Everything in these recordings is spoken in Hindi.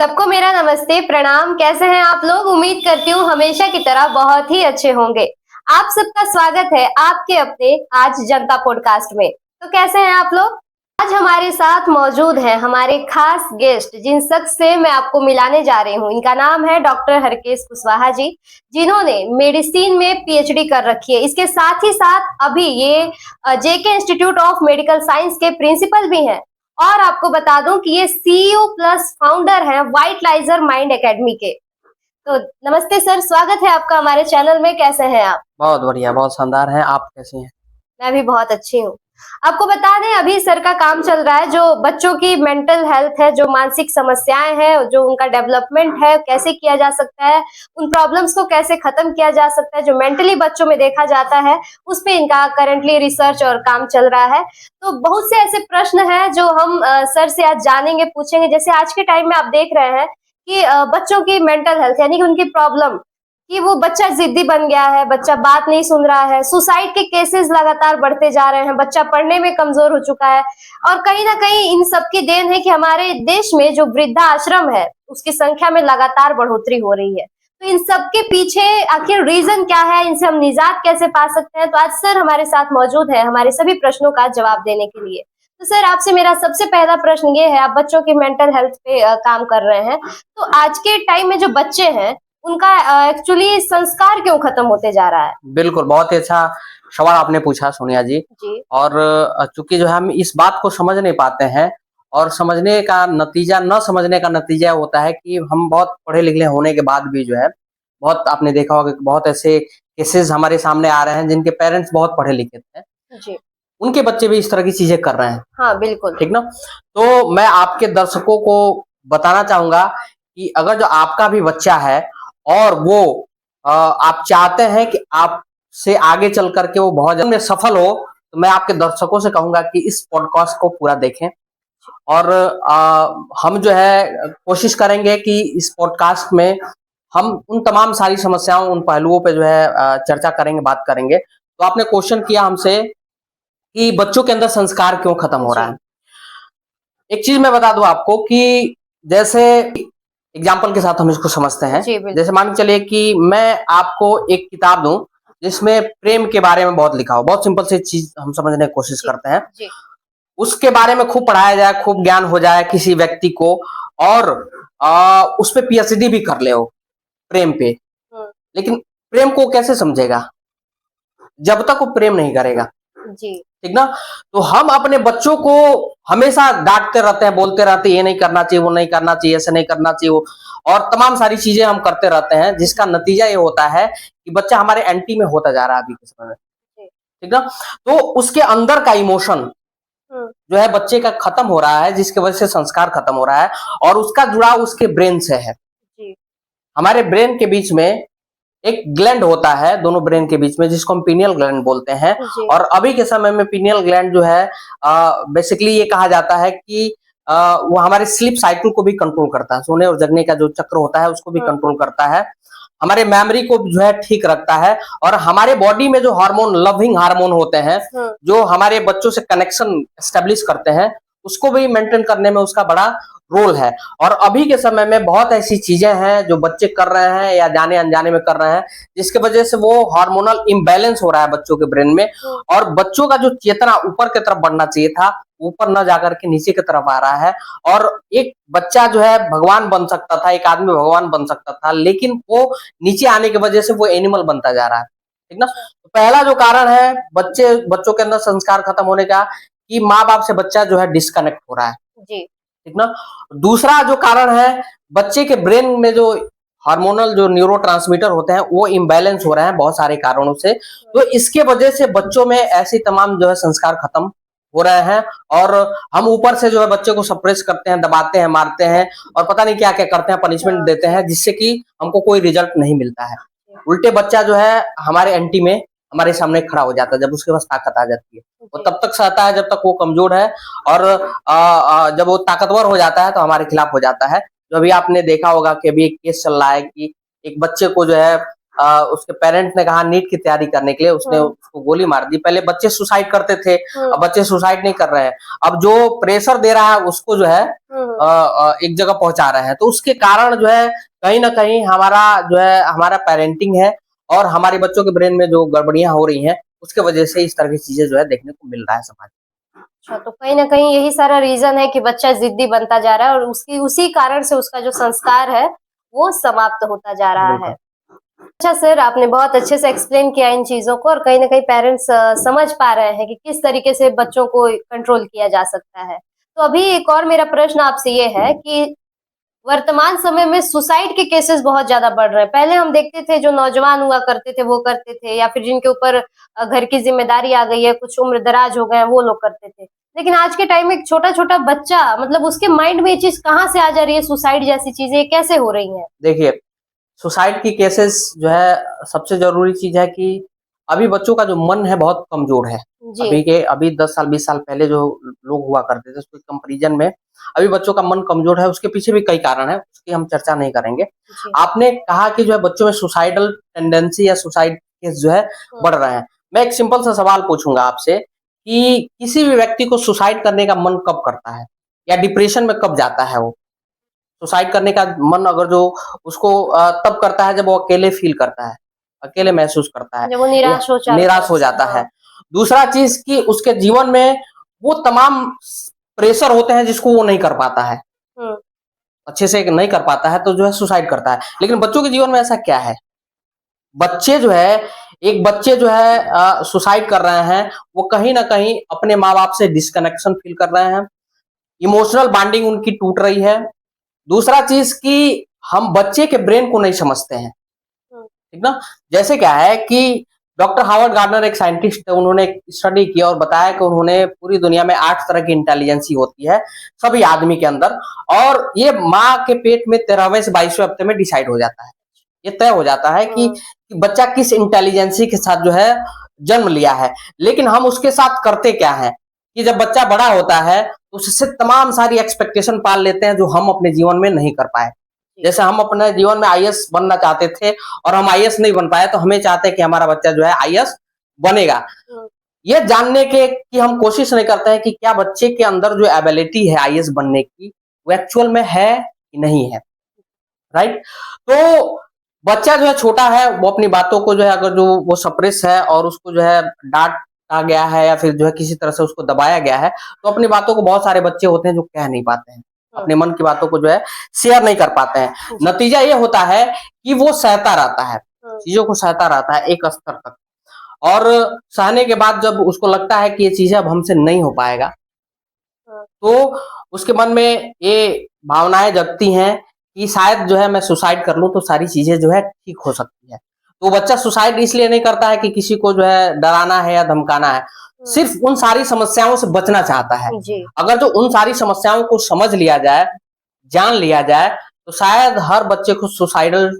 सबको मेरा नमस्ते, प्रणाम। कैसे हैं आप लोग? उम्मीद करती हूँ हमेशा की तरह बहुत ही अच्छे होंगे। आप सबका स्वागत है आपके अपने आज जनता पॉडकास्ट में। तो कैसे हैं आप लोग? आज हमारे साथ मौजूद हैं हमारे खास गेस्ट, जिन शख्स से मैं आपको मिलाने जा रही हूँ। इनका नाम है डॉक्टर हरकेश कुशवाहा जी, जिन्होंने मेडिसिन में पीएचडी कर रखी है। इसके साथ ही साथ अभी ये जेके इंस्टीट्यूट ऑफ मेडिकल साइंस के प्रिंसिपल भी हैं। और आपको बता दूं कि ये सीईओ प्लस फाउंडर हैं व्हाइट लाइजर माइंड एकेडमी के। तो नमस्ते सर, स्वागत है आपका हमारे चैनल में। कैसे हैं आप? बहुत बढ़िया, बहुत शानदार है। आप कैसे हैं? मैं भी बहुत अच्छी हूँ। आपको बता दें, अभी सर का काम चल रहा है जो बच्चों की मेंटल हेल्थ है, जो मानसिक समस्याएं हैं, जो उनका डेवलपमेंट है, कैसे किया जा सकता है, उन प्रॉब्लम्स को कैसे खत्म किया जा सकता है जो मेंटली बच्चों में देखा जाता है, उस पे इनका करंटली रिसर्च और काम चल रहा है। तो बहुत से ऐसे प्रश्न हैं जो हम सर से आज जानेंगे, पूछेंगे। जैसे आज के टाइम में आप देख रहे हैं कि बच्चों की मेंटल हेल्थ यानी कि उनकी प्रॉब्लम, कि वो बच्चा जिद्दी बन गया है, बच्चा बात नहीं सुन रहा है, सुसाइड के केसेस लगातार बढ़ते जा रहे हैं, बच्चा पढ़ने में कमजोर हो चुका है। और कहीं ना कहीं इन सब की देन है कि हमारे देश में जो वृद्धा आश्रम है उसकी संख्या में लगातार बढ़ोतरी हो रही है। तो इन सब के पीछे आखिर रीजन क्या है, इनसे हम निजात कैसे पा सकते हैं? तो आज सर हमारे साथ मौजूद है हमारे सभी प्रश्नों का जवाब देने के लिए। तो सर, आपसे मेरा सबसे पहला प्रश्न ये है, आप बच्चों की मेंटल हेल्थ पे काम कर रहे हैं, तो आज के टाइम में जो बच्चे हैं उनका एक्चुअली संस्कार क्यों खत्म होते जा रहा है? बिल्कुल, बहुत ही अच्छा सवाल आपने पूछा सोनिया जी। जी। और चूंकि जो है हम इस बात को समझ नहीं पाते हैं, और समझने का नतीजा, न समझने का नतीजा होता है कि हम बहुत पढ़े लिखे होने के बाद भी जो है, बहुत आपने देखा होगा कि बहुत ऐसे केसेस हमारे सामने आ रहे हैं जिनके पेरेंट्स बहुत पढ़े लिखे थे, जी। उनके बच्चे भी इस तरह की चीजें कर रहे हैं। हाँ, बिल्कुल। ठीक ना? तो मैं आपके दर्शकों को बताना चाहूंगा कि अगर जो आपका भी बच्चा है और वो आप चाहते हैं कि आपसे आगे चल करके वो बहुत ज्यादा सफल हो, तो मैं आपके दर्शकों से कहूंगा कि इस पॉडकास्ट को पूरा देखें। और हम जो है कोशिश करेंगे कि इस पॉडकास्ट में हम उन तमाम सारी समस्याओं, उन पहलुओं पे जो है चर्चा करेंगे, बात करेंगे। तो आपने क्वेश्चन किया हमसे कि बच्चों के अंदर संस्कार क्यों खत्म हो रहा है। एक चीज मैं बता दूं आपको कि जैसे एग्जाम्पल के साथ हम इसको समझते हैं। जैसे मान के चलिए कि मैं आपको एक किताब दूं जिसमें प्रेम के बारे में बहुत लिखा हो, बहुत सिंपल सी चीज हम समझने की कोशिश करते हैं। उसके बारे में खूब पढ़ाया जाए, खूब ज्ञान हो जाए किसी व्यक्ति को, और उस पे पीएचडी भी कर ले हो प्रेम पे, लेकिन प्रेम को कैसे समझेगा जब तक वो प्रेम नहीं करेगा? जी। ठीक ना? तो हम अपने बच्चों को हमेशा डांटते रहते हैं, बोलते रहते हैं, ये नहीं करना चाहिए, वो नहीं करना चाहिए, ऐसे नहीं करना चाहिए, वो, और तमाम सारी चीजें हम करते रहते हैं, जिसका नतीजा ये होता है कि बच्चा हमारे एंटी में होता जा रहा है अभी के समय में। ठीक ना? तो उसके अंदर का इमोशन जो है बच्चे का खत्म हो रहा है, जिसकी वजह से संस्कार खत्म हो रहा है, और उसका जुड़ाव उसके ब्रेन से है। हमारे ब्रेन के बीच में एक ग्लैंड होता है, दोनों ब्रेन के बीच में, जिसको हम पीनियल ग्लैंड बोलते हैं। और अभी के समय में पीनियल ग्लैंड जो है बेसिकली ये कहा जाता है कि वो हमारे स्लीप साइकिल को भी कंट्रोल करता है, सोने और जगने का जो चक्र होता है उसको भी कंट्रोल करता है, हमारे मेमोरी को जो है ठीक रखता है, और हमारे बॉडी में जो हार्मोन, लविंग हार्मोन होते हैं, जो हमारे बच्चों से कनेक्शन एस्टेब्लिश करते हैं, उसको भी मेंटेन करने में उसका बड़ा रोल है। और अभी के समय में बहुत ऐसी चीजें हैं जो बच्चे कर रहे हैं या जाने अनजाने में कर रहे हैं, जिसके वजह से वो हार्मोनल इम्बैलेंस हो रहा है बच्चों के ब्रेन में, और बच्चों का जो चेतना ऊपर की तरफ बढ़ना चाहिए था, ऊपर न जाकर के नीचे की तरफ आ रहा है। और एक बच्चा जो है भगवान बन सकता था, एक आदमी भगवान बन सकता था, लेकिन वो नीचे आने की वजह से वो एनिमल बनता जा रहा है। ठीक ना? तो पहला जो कारण है बच्चों के अंदर संस्कार खत्म होने का, कि माँ बाप से बच्चा जो है डिस्कनेक्ट हो रहा है। जी। ठीक ना? दूसरा जो कारण है, बच्चे के ब्रेन में जो हार्मोनल जो न्यूरोट्रांसमीटर होते हैं वो इम्बैलेंस हो रहे हैं बहुत सारे कारणों से। तो इसके वजह से बच्चों में ऐसी तमाम जो है संस्कार खत्म हो रहे हैं, और हम ऊपर से जो है बच्चे को सप्रेस करते हैं, दबाते हैं, मारते हैं, और पता नहीं क्या क्या करते हैं, पनिशमेंट देते हैं, जिससे कि हमको कोई रिजल्ट नहीं मिलता है। उल्टे बच्चा जो है हमारे एंटी में, हमारे सामने खड़ा हो जाता है जब उसके पास ताकत आ जाती है। वो तब तक सहता है जब तक वो कमजोर है, और जब वो ताकतवर हो जाता है तो हमारे खिलाफ हो जाता है। जो अभी आपने देखा होगा कि अभी एक केस चल रहा है कि एक बच्चे को जो है उसके पेरेंट ने कहा नीट की तैयारी करने के लिए, उसने उसको गोली मार दी। पहले बच्चे सुसाइड करते थे, अब बच्चे सुसाइड नहीं कर रहे हैं। अब जो प्रेशर दे रहा है उसको जो है एक जगह पहुंचा रहे हैं। तो उसके कारण जो है कहीं ना कहीं हमारा जो है हमारा पेरेंटिंग है और हमारे बच्चों के ब्रेन में जो गड़बड़ियां हो रही हैं उसके वजह से इस तरह की चीजें जो है देखने को मिल रहा है समाज में। अच्छा, तो कहीं न कहीं यही सारा रीज़न है कि बच्चा ज़िद्दी बनता जा रहा है और उसकी उसी कारण से उसका जो संस्कार है, वो समाप्त होता जा रहा है। बिल्कुल। अच्छा सर, आपने बहुत अच्छे से एक्सप्लेन किया इन चीज़ों को और कहीं न कहीं पेरेंट्स समझ पा रहे हैं कि किस तरीके से बच्चों को कंट्रोल किया जा सकता है। तो अभी एक और मेरा प्रश्न आपसे ये है कि वर्तमान समय में सुसाइड के केसेस बहुत ज़्यादा बढ़ रहे हैं। पहले हम देखते थे जो नौजवान हुआ करते थे वो करते थे या फिर जिनके ऊपर घर की ज़िम्मेदारी आ गई है, कुछ उम्र-दराज हो गए हैं वो लोग करते थे। लेकिन आज के टाइम में एक छोटा-छोटा बच्चा मतलब उसके माइंड में ये चीज़ कहाँ से आ जा रही है सुसाइड जैसी चीज़ें, ये कैसे हो रही हैं? देखिए, सुसाइड की केसेस जो है सबसे ज़रूरी चीज़ है कि अभी बच्चों का जो मन है बहुत कमज़ोर है। जी, अभी 10 साल 20 साल पहले जो लोग हुआ करते थे उसके कंपैरिज़न में अभी बच्चों का मन कमज़ोर है, उसके पीछे भी कई कारण हैं, उसकी हम चर्चा नहीं करेंगे। जी। आपने कहा कि जो है बच्चों में सुसाइडल टेंडेंसी या सुसाइड केस जो है हुँ, बढ़ रहे हैं। मैं एक सिंपल सा सवाल पूछूँगा आपसे कि किसी भी व्यक्ति को सुसाइड करने का मन कब करता है? या डिप्रेशन में कब जाता है वो? सुसाइड करने का मन अगर जो उसको तब करता है जब वो अकेले फ़ील करता है, अकेले महसूस करता है जब वो या निराश हो जाता निराश है। हो जाता हाँ, है। दूसरा चीज़ कि उसके जीवन में वो तमाम प्रेशर होते हैं जिसको वो नहीं कर पाता है, हुँ, अच्छे से नहीं कर पाता है तो जो है सुसाइड करता है। लेकिन बच्चों के जीवन में ऐसा क्या है? बच्चे जो है एक बच्चे जो है सुसाइड कर रहे हैं, वो कहीं न कहीं अपने माँ-बाप से डिस्कनेक्शन फ़ील कर रहे हैं, इमोशनल बॉन्डिंग उनकी टूट रही है। दूसरा चीज़ कि हम बच्चे के ब्रेन को नहीं समझते हैं, हुँ, ठीक ना? जैसे क्या है कि डॉक्टर हावर्ड गार्डनर एक साइंटिस्ट है, उन्होंने एक स्टडी किया और बताया कि उन्होंने पूरी दुनिया में 8 तरह की इंटेलिजेंसी होती है, सभी आदमी के अंदर और ये माँ के पेट में 13वें से 22वें हफ्ते में डिसाइड हो जाता है। ये तय हो जाता है हुँ, कि बच्चा किस इंटेलिजेंसी के साथ जो है जन्म लिया है। लेकिन हम उसके साथ करते क्या हैं कि जब बच्चा बड़ा होता है, तो उससे तमाम सारी एक्सपेक्टेशन पाल लेते हैं जो हम अपने जीवन में नहीं कर पाए। जी, जैसे हम अपने जीवन में आईएएस बनना चाहते थे और हम आईएएस नहीं बन पाए तो हमें चाहते हैं कि हमारा बच्चा जो है आईएएस बनेगा। हुँ, ये जानने के की हम कोशिश नहीं करते हैं कि क्या बच्चे के अंदर जो एबिलिटी है आईएएस बनने की, वो एक्चुअल में है कि नहीं है, राइट? तो बच्चा जो है छोटा है, वो अपनी बातों को जो है अगर जो वो सप्रेस है और उसको जो है डाँटा गया है या फिर जो है किसी तरह से उसको दबाया गया है, तो अपनी बातों को बहुत सारे बच्चे होते हैं जो कह नहीं पाते हैं। हुँ, अपने मन की बातों को जो है शेयर नहीं कर पाते हैं। जी, नतीजा ये होता है कि वो सहता रहता है, हुँ, चीज़ों को सहता रहता है एक स्तर तक और सहने के बाद जब उसको लगता है कि ये चीज़ें अब हमसे नहीं हो पाएगा, हुँ, तो उसके मन में ये भावनाएँ जगती हैं कि शायद जो है मैं सुसाइड कर लूँ तो सारी चीज़ें जो है ठीक हो सकती है। तो बच्चा सुसाइड इसलिए नहीं करता है कि किसी को जो है डराना है या धमकाना है, हुँ, सिर्फ़ उन सारी समस्याओं से बचना चाहता है। जी। अगर जो उन सारी समस्याओं को समझ लिया जाए, जान लिया जाए, तो शायद हर बच्चे को सुसाइडल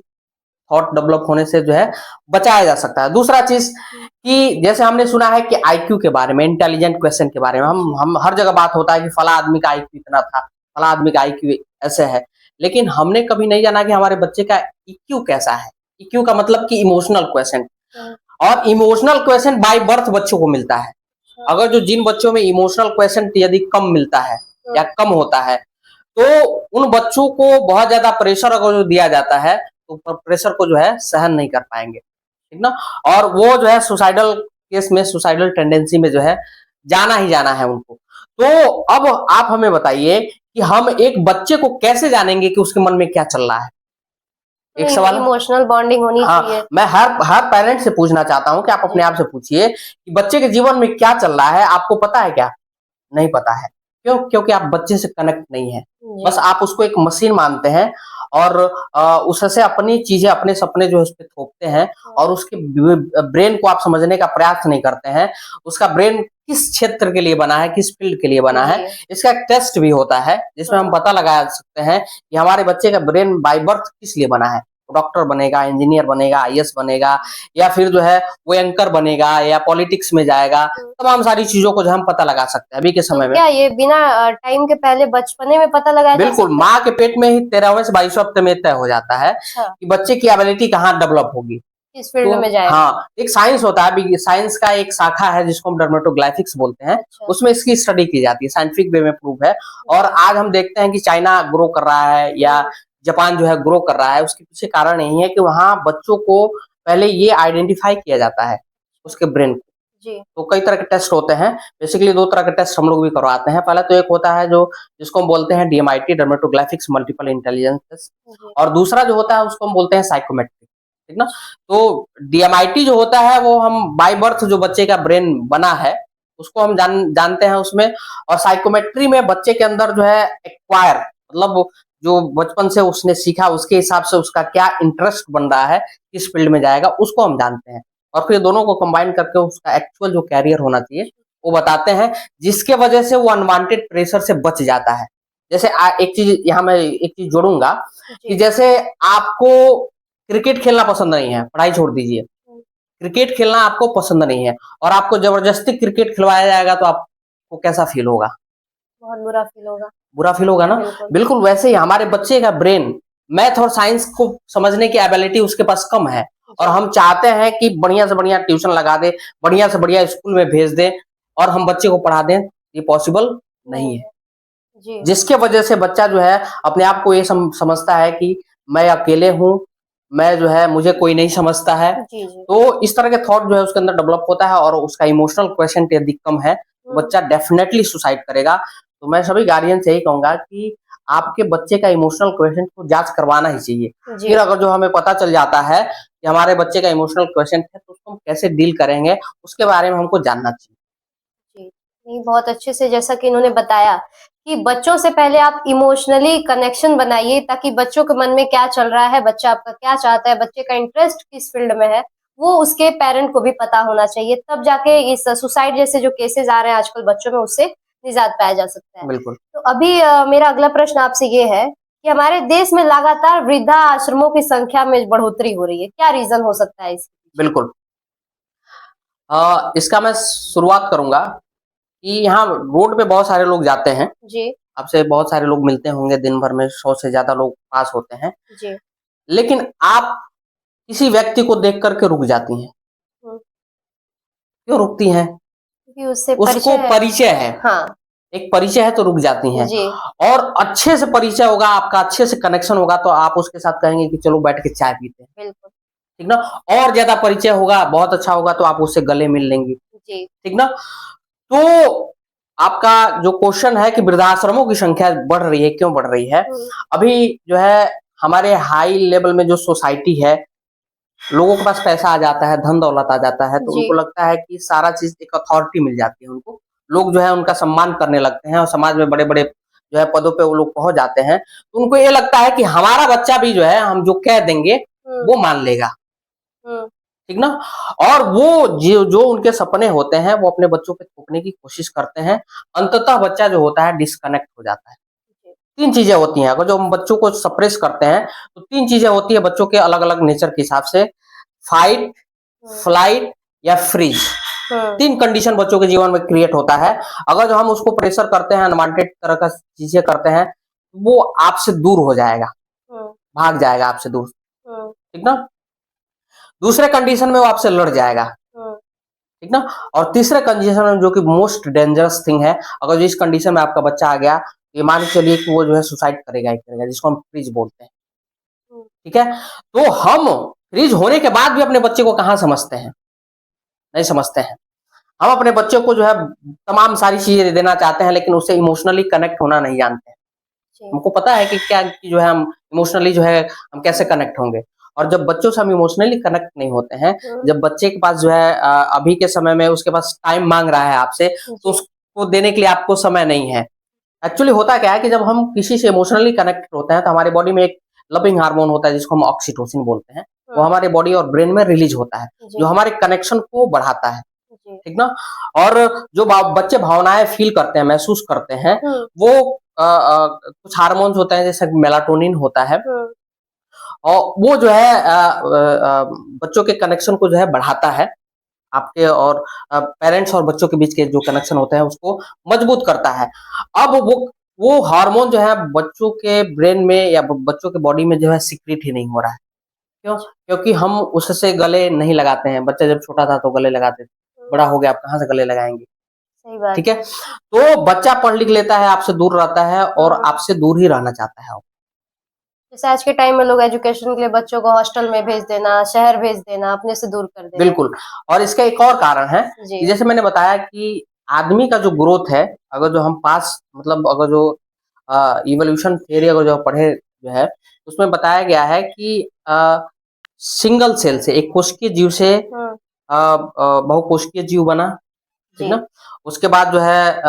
थॉट डेवलप होने से जो है बचाया जा सकता है। दूसरा चीज़ हुँ, कि जैसे हमने सुना है कि आईक्यू के बारे में, इंटेलिजेंट क्वेश्चन के बारे में, जी, हम हर जगह बात होता है कि फला आदमी का आईक्यू इतना था, फला आदमी का आईक्यू ऐसे है। लेकिन हमने कभी नहीं जाना कि हमारे बच्चे का ईक्यू कैसा है। ईक्यू का मतलब कि इमोशनल क्वेश्चन हुँ, और इमोशनल क्वेश्चन बाय बर्थ बच्चों को मिलता है। अच्छा, अगर जो जिन बच्चों में इमोशनल क्वेश्चन यदि कम मिलता है हुँ, या कम होता है, तो उन बच्चों को बहुत ज़्यादा प्रेशर अगर जो दिया जाता है, तो प्रेशर को जो है सहन नहीं कर पाएँगे, ठीक ना? और वो जो है सुसाइडल केस में सुसाइडल टेंडेंसी में जो है जाना ही जाना है उनको। तो अब आप हमें बताइए कि हम एक बच्चे को कैसे जानेंगे कि उसके मन में क्या चल रहा है? एक नहीं सवाल है। इमोशनल बॉन्डिंग होनी चाहिए। हाँ, मैं हर हर पेरेंट्स से पूछना चाहता हूँ कि आप जी, अपने आप से पूछिए कि बच्चे के जीवन में क्या चल रहा है, आपको पता है क्या? नहीं पता है। क्यों? क्योंकि आप बच्चे से कनेक्ट नहीं हैं। जी, बस आप उसको एक मशीन मानते हैं और उससे अपनी चीज़ें, अपने सपने जो है उसपे थोपते हैं हुँ, और उसके ब्रेन को आप समझने का प्रयास नहीं करते हैं। उसका ब्रेन किस क्षेत्र के लिए बना है, किस फ़ील्ड के लिए बना है, जी, इसका एक टेस्ट भी होता है, जिसमें हम हाँ, पता लगा सकते हैं कि हमारे बच्चे का ब्रेन बाय बर्थ किस लिए बना है। डॉक्टर बनेगा, इंजीनियर बनेगा, आईएएस बनेगा या फिर जो है वो एंकर बनेगा या पॉलिटिक्स में जाएगा। हुँ। तमाम सारी चीज़ों को जो हम पता लगा सकते हैं अभी के तो समय में। क्या ये बिना टाइम के पहले बचपने में पता लगाया जा बिल्कुल, सकता है? माँ के पेट में ही 13वें से 22वें हफ्ते में तय हो जाता है अच्छा, कि बच्चे की एबिलिटी कहाँ डेवलप होगी। इस फील्ड तो में जाएगा। हाँ, एक साइंस होता है, अभी साइंस का एक शाखा है जिसको हम डर्मेटोग्राफिक्स बोलते हैं, अच्छा। उसमें इसकी स्टडी की जाती है, साइंटिफिक वे में प्रूव है। और अच्छा। आज हम देखते हैं कि चाइना ग्रो कर रहा है या जापान जो है ग्रो कर रहा है, उसके पीछे कारण यही है कि वहाँ बच्चों को पहले ये आइडेंटिफाई किया जाता है, उसके ब्रेन को। जी। तो कई तरह के टेस्ट होते हैं, बेसिकली 2 तरह के टेस्ट हम लोग भी करवाते हैं। पहला तो एक होता है जो जिसको हम बोलते हैं डीएमआईटी, डर्मेटोग्राफिक्स मल्टीपल इंटेलिजेंस टेस्ट, जी। और दूसरा जो होता है उसको हम बोलते हैं साइकोमेट्री, ठीक ना? तो डीएमआईटी जो होता है वो हम बाय बर्थ जो बच्चे का ब्रेन बना है उसको हम जानते हैं उसमें। और साइकोमेट्री में बच्चे के अंदर जो है एक्वायर, मतलब जो बचपन से उसने सीखा उसके हिसाब से उसका क्या इंटरेस्ट बन रहा है, किस फील्ड में जाएगा, उसको हम जानते हैं। और फिर दोनों को कंबाइन करके उसका एक्चुअल जो कैरियर होना चाहिए वो बताते हैं, जिसके वजह से वो अनवांटेड प्रेशर से बच जाता है। जैसे एक चीज यहाँ मैं एक चीज जोड़ूंगा कि जी। जैसे आपको क्रिकेट खेलना पसंद नहीं है, पढ़ाई छोड़ दीजिए, क्रिकेट खेलना आपको पसंद नहीं है और आपको जबरदस्ती क्रिकेट खिलवाया जाएगा तो आपको कैसा फील होगा? बहुत बुरा फील होगा। बुरा फील होगा ना? बिल्कुल। बिल्कुल वैसे ही हमारे बच्चे का ब्रेन मैथ और साइंस को समझने की एबिलिटी उसके पास कम है, और हम चाहते हैं कि बढ़िया से बढ़िया ट्यूशन लगा दे, बढ़िया से बढ़िया स्कूल में भेज दें और हम बच्चे को पढ़ा दें, ये पॉसिबल नहीं है। जी। जिसके वजह से बच्चा जो है अपने आप को ये समझता है कि मैं अकेले हूँ, मैं जो है मुझे कोई नहीं समझता है। जी, जी। तो इस तरह के थॉट जो है उसके अंदर डेवलप होता है और उसका इमोशनल क्वेश्चन यदि कम है तो बच्चा डेफिनेटली सुसाइड करेगा। तो मैं सभी गार्डियन से यही कहूंगा कि आपके बच्चे का इमोशनल क्वेश्चन को जांच करवाना ही चाहिए। जी। फिर अगर जो हमें पता चल जाता है कि हमारे बच्चे का इमोशनल क्वेश्चन है तो उसको हम कैसे डील करेंगे उसके बारे में हमको जानना चाहिए। जी। नहीं, बहुत अच्छे से जैसा कि इन्होंने बताया कि बच्चों से पहले आप इमोशनली कनेक्शन बनाइए ताकि बच्चों के मन में क्या चल रहा है, बच्चा आपका क्या चाहता है, बच्चे का इंटरेस्ट किस फील्ड में है, वो उसके पेरेंट को भी पता होना चाहिए। तब जाके इस सुसाइड जैसे जो केसेस आ रहे हैं आजकल बच्चों में उससे निजात पाया जा सकता है। बिल्कुल। तो अभी मेरा अगला प्रश्न आपसे ये है कि हमारे देश में लगातार वृद्धा आश्रमों की संख्या में बढ़ोतरी हो रही है। क्या रीज़न हो सकता है इसके पीछे? बिल्कुल। इसका मैं शुरुआत करूँगा कि यहाँ रोड पे बहुत सारे लोग जाते हैं, जी। आपसे बहुत सारे लोग मिलते होंगे, दिन भर में 100 से ज़्यादा लोग पास होते हैं। जी। लेकिन आप किसी व्यक्ति को देख कर के रुक जाती हैं। हुँ। क्यों रुकती हैं? क्योंकि उससे उसको परिचय है। परिचय है, हाँ। एक परिचय है तो रुक जाती हैं। जी। और अच्छे से परिचय होगा, आपका अच्छे से कनेक्शन होगा तो आप उसके साथ कहेंगे कि चलो बैठ के चाय पीते हैं, बिल्कुल। ठीक ना? और ज़्यादा परिचय होगा, बहुत अच्छा होगा तो आप उससे गले मिल लेंगी, जी। ठीक ना? तो आपका जो क्वेश्चन है कि वृद्धाश्रमों की संख्या बढ़ रही है, क्यों बढ़ रही है? हुँ। अभी जो है हमारे हाई लेवल में जो सोसाइटी है, लोगों के पास पैसा आ जाता है, धन दौलत आ जाता है, तो जी। उनको लगता है कि सारा चीज़ एक अथॉरिटी मिल जाती है उनको। लोग जो है उनका सम्मान करने लगते हैं और समाज में बड़े-बड़े जो है पदों पे वो लोग पहुँच जाते हैं। तो उनको ये लगता है कि हमारा बच्चा भी जो है हम जो कह देंगे, हुँ। वो मान लेगा। हुँ। ठीक ना? और वो जो जो उनके सपने होते हैं वो अपने बच्चों पे थोपने की कोशिश करते हैं। अंततः बच्चा जो होता है डिस्कनेक्ट हो जाता है। जी। 3 चीज़ें होती हैं, अगर जो हम बच्चों को सप्रेस करते हैं, तो 3 चीज़ें होती हैं बच्चों के अलग-अलग नेचर के हिसाब से, फाइट, हुँ। फ्लाइट या फ्रीज़। हुँ। 3 कंडीशन बच्चों के जीवन में क्रिएट होता है। अगर जो हम उसको प्रेशर करते हैं, अनवांटेड तरह का चीज़ें करते हैं, वो आपसे दूर हो जाएगा, हुँ। भाग जाएगा आपसे दूर, हुँ। ठीक ना? दूसरे कंडीशन में वो आपसे लड़ जाएगा, हुँ। ठीक ना? और तीसरे कंडीशन में जो कि मोस्ट डेंजरस थिंग है, अगर जो इस कंडीशन में आपका बच्चा आ गया, ये मान के चलिए कि वो जो है सुसाइड करेगा ही करेगा, जिसको हम फ्रीज बोलते हैं, हुँ। ठीक है? तो हम फ्रीज होने के बाद भी अपने बच्चे को कहाँ समझते हैं? नहीं समझते हैं। हम अपने बच्चे को जो है तमाम सारी चीज़ें देना चाहते हैं, लेकिन उससे इमोशनली कनेक्ट होना नहीं जानते हैं। जी। हमको पता है कि क्या कि जो है हम इमोशनली जो है हम कैसे कनेक्ट होंगे, और जब बच्चों से हम इमोशनली कनेक्ट नहीं होते हैं, हुँ। जब बच्चे के पास जो है अभी के समय में उसके पास टाइम मांग रहा है आपसे, तो जी। उसको देने के लिए आपको समय नहीं है। एक्चुअली होता क्या है कि जब हम किसी से इमोशनली कनेक्ट होते हैं तो हमारी बॉडी में एक लविंग हार्मोन होता है जिसको हम ऑक्सीटोसिन बोलते हैं, वो हुँ। हमारे बॉडी और ब्रेन में रिलीज होता है, जो जी। हमारे कनेक्शन को बढ़ाता है, जी। ठीक ना? और जो बच्चे भावनाएं फील करते हैं, महसूस करते हैं, हुँ। वो कुछ हार्मोन्स होते हैं जैसे मेलाटोनिन होता है, हुँ। और वो जो है बच्चों के कनेक्शन को जो है बढ़ाता है, आपके और पेरेंट्स और बच्चों के बीच के जो कनेक्शन होते हैं उसको मजबूत करता है। अब वो हार्मोन जो है बच्चों के ब्रेन में या बच्चों के बॉडी में जो है सीक्रेट ही नहीं हो रहा है। क्यों? क्योंकि हम उससे गले नहीं लगाते हैं। बच्चा जब छोटा था तो गले लगाते थे, बड़ा हो गया अब कहाँ से गले लगाएंगे? सही बात ठीक है, तो बच्चा पढ़ लिख लेता है, आपसे दूर रहता है और हाँ। आपसे दूर ही रहना चाहता है। जैसे आज के टाइम में लोग एजुकेशन के लिए बच्चों को हॉस्टल में भेज देना, शहर भेज देना, अपने से दूर कर देना। बिल्कुल। और इसका एक और कारण है जी। कि जैसे मैंने बताया कि आदमी का जो ग्रोथ है, अगर जो हम पास मतलब अगर जो इवोल्यूशन थियरी अगर जो पढ़े जो है, उसमें बताया गया है कि सिंगल सेल से, एक कोशिकीय जीव से हुँ, बहुकोशिकीय जीव बना, ठीक जी। ना? उसके बाद जो है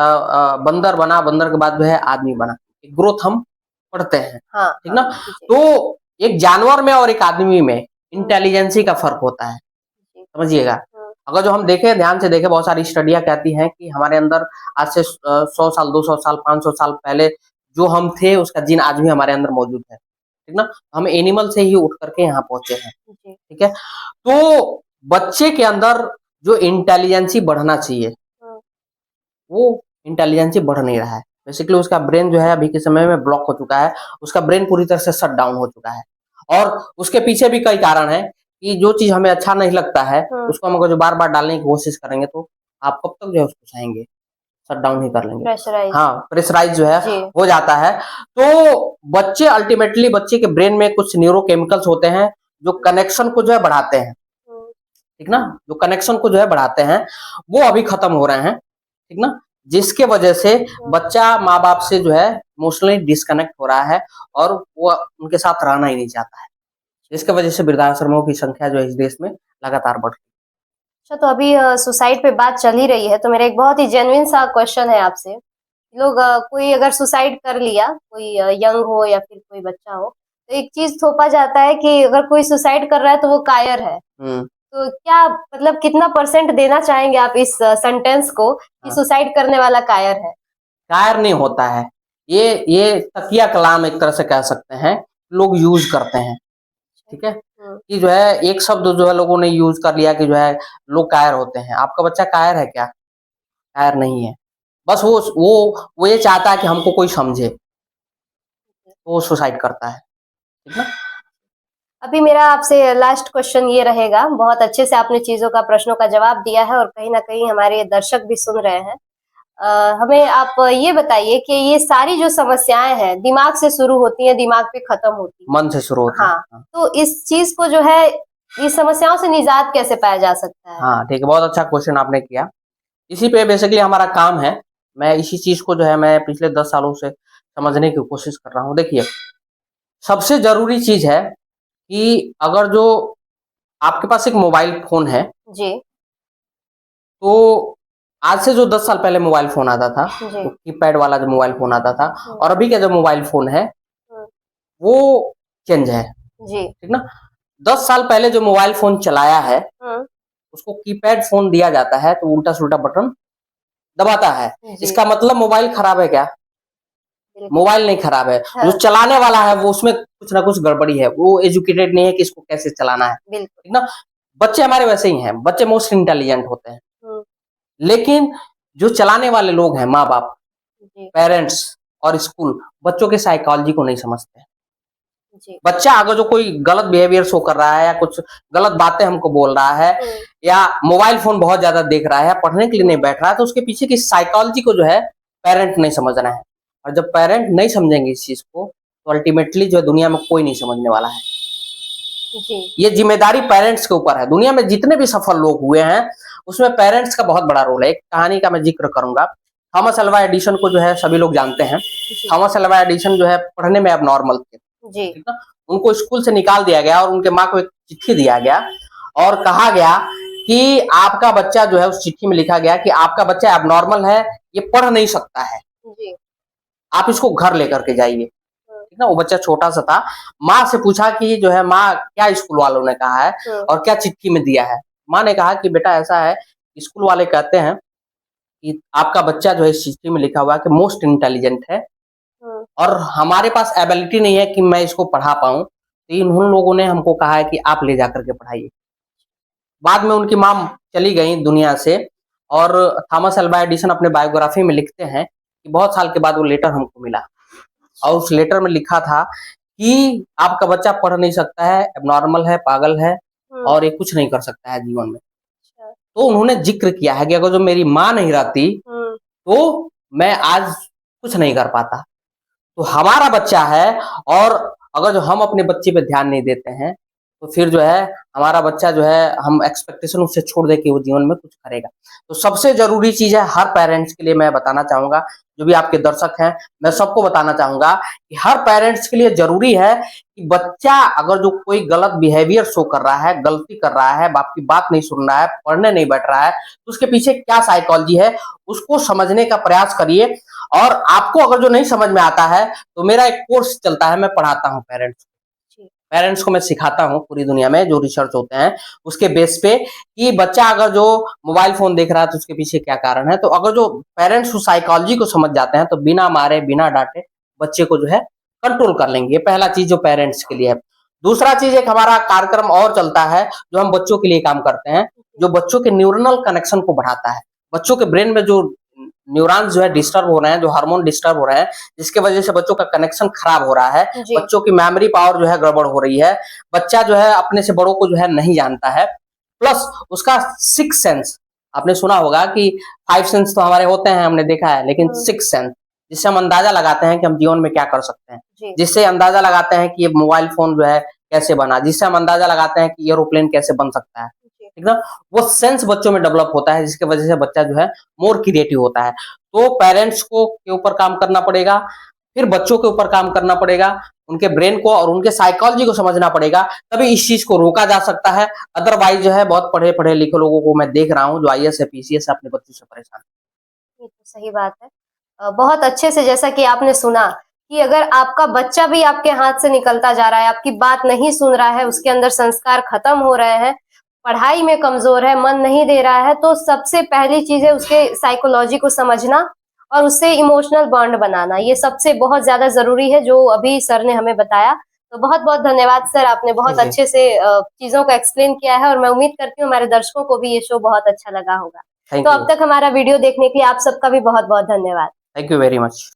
बंदर बना, बंदर के बाद जो है आदमी बना। ग्रोथ हम पढ़ते हैं, हाँ, ठीक हाँ। ना? जी, तो एक जानवर में और एक आदमी में हुँ, इंटेलिजेंसी का फ़र्क होता है, जी। समझिएगा। हुँ, अगर जो हम देखें, ध्यान से देखें, बहुत सारी स्टडियाँ कहती हैं कि हमारे अंदर आज से 100 साल, 200 साल, 500 साल पहले जो हम थे, उसका जीन आज भी हमारे अंदर मौजूद है, ठीक ना? हम एनिमल से ही उठ कर के यहाँ पहुँचे हैं, जी। ठीक है? तो बच्चे के अंदर जो इंटेलिजेंसी बढ़ना चाहिए, हुँ, वो इंटेलिजेंसी बढ़ नहीं रहा है। बेसिकली उसका ब्रेन जो है अभी के समय में ब्लॉक हो चुका है, उसका ब्रेन पूरी तरह से शट डाउन हो चुका है। और उसके पीछे भी कई कारण हैं कि जो चीज़ हमें अच्छा नहीं लगता है, हुँ, उसको हम अगर जो बार-बार डालने की कोशिश करेंगे तो आप कब तक जो है उसको सहेंगे? शट डाउन ही कर लेंगे। प्रेशराइज़। हाँ, प्रेशराइज़ जो है जी। हो जाता है। तो बच्चे अल्टीमेटली बच्चे के ब्रेन में कुछ न्यूरोकेमिकल्स होते हैं, जो कनेक्शन को जो है बढ़ाते हैं, हुँ, ठीक ना? जो कनेक्शन को जो है बढ़ाते हैं, वो अभी खत्म हो रहे हैं, ठीक ना? जिसके वजह से हुँ। बच्चा माँ-बाप से जो है इमोशनली डिस्कनेक्ट हो रहा है और वो उनके साथ रहना ही नहीं चाहता है। जिसकी वजह से वृद्धाश्रमों की संख्या जो है इस देश में लगातार बढ़ रही अच्छा, तो अभी सुसाइड पे बात चल ही रही है, तो मेरा एक बहुत ही जेन्युइन सा क्वेश्चन है आपसे। लोग कोई अगर सुसाइड कर लिया, कोई यंग हो या फिर कोई बच्चा हो, तो एक चीज़ थोपा जाता है कि अगर कोई सुसाइड कर रहा है तो वो कायर है। है। हुँ, तो क्या मतलब कितना परसेंट देना चाहेंगे आप इस सेंटेंस को कि हाँ। सुसाइड करने वाला कायर है? कायर नहीं होता है। ये तकिया कलाम एक तरह से कह सकते हैं, लोग यूज़ करते हैं, ठीक है? हुँ, कि जो है एक शब्द जो है लोगों ने यूज़ कर लिया कि जो है लोग कायर होते हैं। आपका बच्चा कायर है क्या? कायर नहीं है। बस वो ये चाहता है कि हमको कोई समझे, तो वो सुसाइड करता है, ठीक ना? अभी मेरा आपसे लास्ट क्वेश्चन ये रहेगा, बहुत अच्छे से आपने चीज़ों का प्रश्नों का जवाब दिया है और कहीं न कहीं हमारे दर्शक भी सुन रहे हैं। हमें आप ये बताइए कि ये सारी जो समस्याएँ हैं, दिमाग से शुरू होती हैं, दिमाग पे खत्म होती हैं। मन से शुरू होती है। हाँ, हाँ, तो इस चीज़ को जो है, इस समस्याओं से निजात कैसे पाया जा सकता है? हाँ, ठीक है, बहुत अच्छा क्वेश्चन आपने किया। इसी पे बेसिकली हमारा काम है। मैं इसी चीज़ को जो है मैं पिछले 10 सालों से समझने की कोशिश कर रहा हूँ। देखिए, सबसे ज़रूरी चीज़ है कि अगर जो आपके पास एक मोबाइल फ़ोन है, जी, तो आज से जो 10 साल पहले मोबाइल फ़ोन आता था, जी। जो कीपैड वाला जो मोबाइल फ़ोन आता था हुँ, और अभी का जो मोबाइल फ़ोन है, हुँ, वो चेंज है, जी। ठीक ना? 10 साल पहले जो मोबाइल फ़ोन चलाया है, हुँ, उसको कीपैड फ़ोन दिया जाता है, तो उल्टा-सुल्टा बटन दबाता है। जी, इसका मतलब मोबाइल खराब है क्या? बिल्कुल। मोबाइल नहीं खराब है। जो हाँ, चलाने वाला है वो उसमें कुछ ना कुछ गड़बड़ी है। वो एजुकेटेड नहीं है कि इसको कैसे चलाना है, बिल्कुल। ठीक ना? बच्चे हमारे वैसे ही हैं, बच्चे मोस्ट इंटेलिजेंट होते हैं। हुँ, लेकिन जो चलाने वाले लोग हैं, माँ-बाप, जी, पेरेंट्स और स्कूल, बच्चों के साइकोलॉजी को नहीं समझते। जी। बच्चा अगर जो कोई गलत बिहेवियर शो कर रहा है या कुछ गलत बातें हमको बोल रहा है हुँ, या मोबाइल फ़ोन बहुत ज़्यादा देख रहा है, पढ़ने के लिए नहीं हुँ, बैठ रहा है, तो उसके पीछे की साइकोलॉजी को जो है पेरेंट नहीं समझ रहे हैं। और जब पेरेंट नहीं समझेंगे इस चीज़ को, तो अल्टीमेटली जो है दुनिया में कोई नहीं समझने वाला है। जी, ये ज़िम्मेदारी पेरेंट्स के ऊपर है। दुनिया में जितने भी सफल लोग हुए हैं, उसमें पेरेंट्स का बहुत बड़ा रोल है। एक कहानी का मैं ज़िक्र करूँगा। थॉमस अल्वा एडिसन को जो है सभी लोग जानते हैं। जी, थॉमस अल्वा एडिसन जो है पढ़ने में एबनॉर्मल थे, जी। ठीक ना? उनको स्कूल से निकाल दिया गया और उनके माँ को एक चिट्ठी दिया गया और कहा गया कि आपका बच्चा जो है, उस चिट्ठी में लिखा गया कि आपका बच्चा एबनॉर्मल है, ये पढ़ नहीं सकता है। जी, आप इसको घर लेकर के जाइए। हुँ, ठीक ना? वो बच्चा छोटा-सा था। माँ से पूछा कि जो है माँ क्या स्कूल वालों ने कहा है हुँ, और क्या चिट्ठी में दिया है? माँ ने कहा कि बेटा ऐसा है, स्कूल वाले कहते हैं कि आपका बच्चा जो है इस चिट्ठी में लिखा हुआ है कि मोस्ट इंटेलिजेंट है हुँ, और हमारे पास एबिलिटी नहीं है कि मैं इसको पढ़ा पाऊँ। तो उन लोगों ने हमको कहा है कि आप ले जाकर के पढ़ाइए। बाद में उनकी माँ चली गई दुनिया से और थॉमस अल्वा एडिसन अपने बायोग्राफी में लिखते हैं कि बहुत साल के बाद वो लेटर हमको मिला और उस लेटर में लिखा था कि आपका बच्चा पढ़ नहीं सकता है, एबनॉर्मल है, पागल है और ये कुछ नहीं कर सकता है जीवन में। अच्छा। तो उन्होंने ज़िक्र किया है कि अगर जो मेरी माँ नहीं रहती, तो मैं आज कुछ नहीं कर पाता। तो हमारा बच्चा है और अगर जो हम अपने बच्चे पे ध्यान नहीं देते हैं, तो फिर जो है हमारा बच्चा जो है हम एक्सपेक्टेशन उससे छोड़ दें कि वो जीवन में कुछ करेगा। तो सबसे ज़रूरी चीज़ है हर पेरेंट्स के लिए मैं बताना चाहूँगा, जो भी आपके दर्शक हैं, मैं सबको बताना चाहूँगा कि हर पेरेंट्स के लिए ज़रूरी है कि बच्चा अगर जो कोई गलत बिहेवियर शो कर रहा है, गलती कर रहा है, बाप की बात नहीं सुन रहा है, पढ़ने नहीं बैठ रहा है, तो उसके पीछे क्या साइकोलॉजी है, उसको समझने का प्रयास करिए। और आपको अगर जो नहीं समझ में आता है, तो मेरा एक कोर्स चलता है, मैं पढ़ाता हूँ पेरेंट्स को मैं सिखाता हूँ पूरी दुनिया में जो रिसर्च होते हैं उसके बेस पे कि बच्चा अगर जो मोबाइल फोन देख रहा है तो उसके पीछे क्या कारण है। तो अगर जो पेरेंट्स उस साइकोलॉजी को समझ जाते हैं तो बिना मारे बिना डांटे बच्चे को जो है कंट्रोल कर लेंगे। ये पहला चीज जो पेरेंट्स के लिए है। दूसरा चीज एक हमारा कार्यक्रम और चलता है जो हम बच्चों के लिए काम करते हैं, जो बच्चों के न्यूरनल कनेक्शन को बढ़ाता है। बच्चों के ब्रेन में जो न्यूरॉन्स जो है डिस्टर्ब हो रहे हैं, जो हार्मोन डिस्टर्ब हो रहे हैं, जिसके वजह से बच्चों का कनेक्शन खराब हो रहा है, बच्चों की मेमोरी पावर जो है गड़बड़ हो रही है, बच्चा जो है अपने से बड़ों को जो है नहीं जानता है, प्लस उसका सिक्स सेंस, आपने सुना होगा कि फाइव सेंस तो हमारे होते हैं, हमने देखा है, लेकिन सिक्स सेंस जिससे हम अंदाजा लगाते हैं कि हम जीवन में क्या कर सकते हैं, जिससे अंदाजा लगाते हैं कि ये मोबाइल फोन जो है कैसे बना, जिससे हम अंदाजा लगाते हैं कि एरोप्लेन कैसे बन सकता है, ठीक ना। वो सेंस बच्चों में डेवलप होता है जिसकी वजह से बच्चा जो है मोर क्रिएटिव होता है। तो पेरेंट्स को के ऊपर काम करना पड़ेगा, फिर बच्चों के ऊपर काम करना पड़ेगा, उनके ब्रेन को और उनके साइकोलॉजी को समझना पड़ेगा, तभी इस चीज को रोका जा सकता है। अदरवाइज जो है बहुत पढ़े पढ़े लिखे लोगों को मैं देख रहा हूँ जो आईएएस है, पीसीएस है, अपने बच्चों से परेशान। ये तो सही बात है। बहुत अच्छे से जैसा कि आपने सुना कि अगर आपका बच्चा भी आपके हाथ से निकलता जा रहा है, आपकी बात नहीं सुन रहा है, उसके अंदर संस्कार खत्म हो रहे हैं, पढ़ाई में कमजोर है, मन नहीं दे रहा है, तो सबसे पहली चीज है उसके साइकोलॉजी को समझना और उससे इमोशनल बॉन्ड बनाना। ये सबसे बहुत ज्यादा जरूरी है जो अभी सर ने हमें बताया। तो बहुत बहुत धन्यवाद सर, आपने बहुत जी। अच्छे से चीजों को एक्सप्लेन किया है और मैं उम्मीद करती हूँ हमारे दर्शकों को भी ये शो बहुत अच्छा लगा होगा। थैंक तो यू। अब तक हमारा वीडियो देखने के लिए आप सबका भी बहुत बहुत धन्यवाद। Thank you very much.